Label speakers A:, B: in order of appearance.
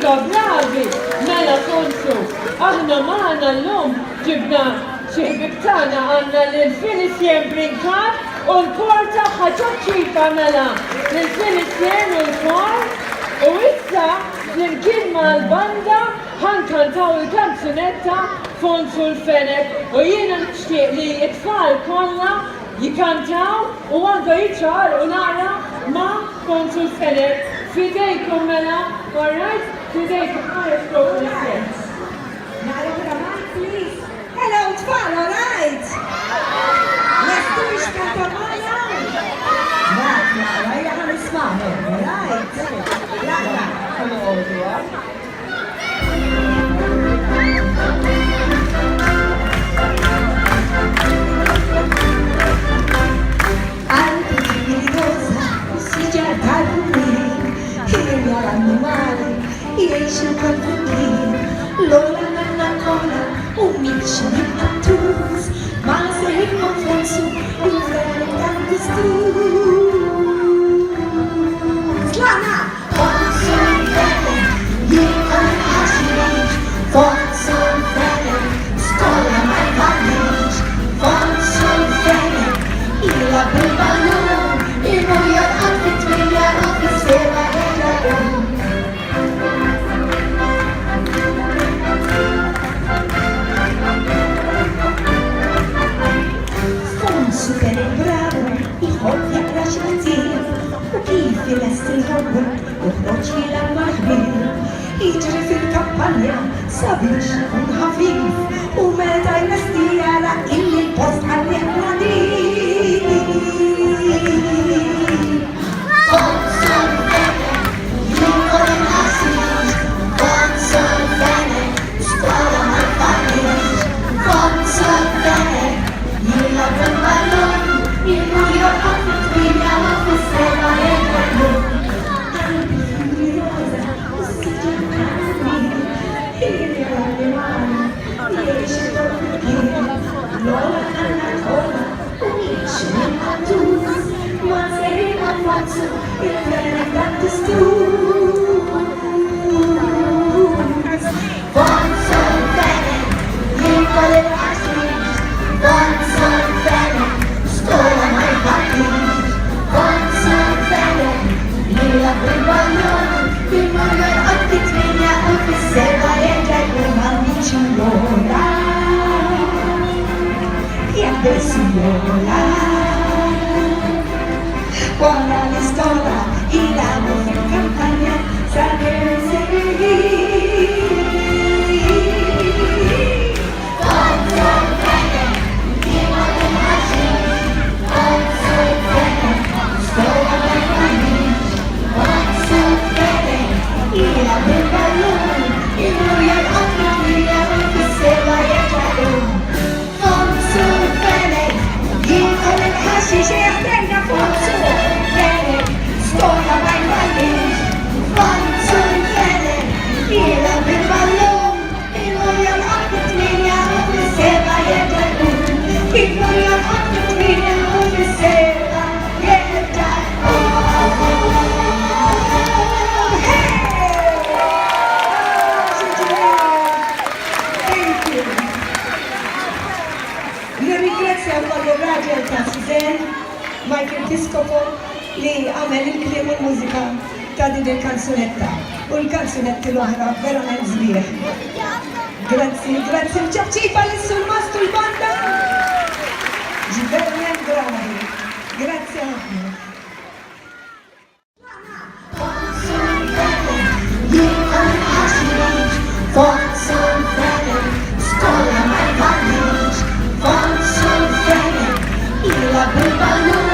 A: Iva bravi, mela konsu. Aħna maħna l-lum ġibna xieħbib tana għanna l-Filisjen Brinkat u l-porta ħaċoċċipa mela l-Filisjen u l-kor u issa l-imkien ma l-banda ħankantaw il-kanzunetta Fonsu l-Fenek u jiena nixtieq li it-tfal kollha jikantaw u għandu jitxar u nara ma Fonsu l-Fenek fidejkom mela, all right? Fidejkom għara stroke l-sens.
B: Nara b'ramaj, please. Hello, tfal, all right? Lestu ixkanta maja? Nara, jgħan ismaħu, all right? Laqra.
A: Come on, yeah.
B: Jiexu kontentin, l-ola nanna kola, u mikxu nibqattus, ma seħib konfonsu, il-ferri tal-distus. Lana! Fonsu l-ferri, jikon ħaxiriġ, fonsu l-ferri, skola ma jvalliġ, fonsu l-ferri, ila bil-balun, il-mujor għal-fit-twilja u fis-seba il-ġarun. Fil-estri ħobber, uħroċ li l-maħbir, iġri fil-kampanja, sabiex un ħafif, u meta jnesti għala illi l-post għalli għadir. Fonsu l-Fenek, jikon ħasix, fonsu l-Fenek, skola ma jfallix, fonsu l-Fenek, jilab il-ballon, il-mujor għal-fit-twilja u fis-seba Wara l-iskola, ilabu fil-kampanja, saber segħi. Fonsu l-Fenek, jikon ħaxix, fonsu l-Fenek, skola ma jfallix, fonsu l-Fenek, ilabu bil-ballun, il-mujor għal-fit-twilja u fis-seba jġarun. Fonsu l-Fenek, jikon ħaxix, jaħdejna fonsu l-Fenek, skola ma jfallix, fonsu l-Fenek, ila bil-ballun, il-mujor għal-fit-twilja u fis-seba jġarun. Il-mujor għal-fit-twilja u fis-seba jġarun. Nirringrazzja wkoll ir-raġel ta' Suzen, Michael Piscopo, li għamel il-kliem u l-mużika ta' din il-kanzunetta. U l-kanzunetti l-oħra verament żbieħ. Grazzi, grazzi l-ċabċipa l-sur mastu l-banda. Verament bravi. Grazzi ħafna. Fonsu l-Fenek, jikon ħaxiriġ, fonsu l-Fenek, skola ma jfallix, fonsu l-Fenek, ila bil-ballun.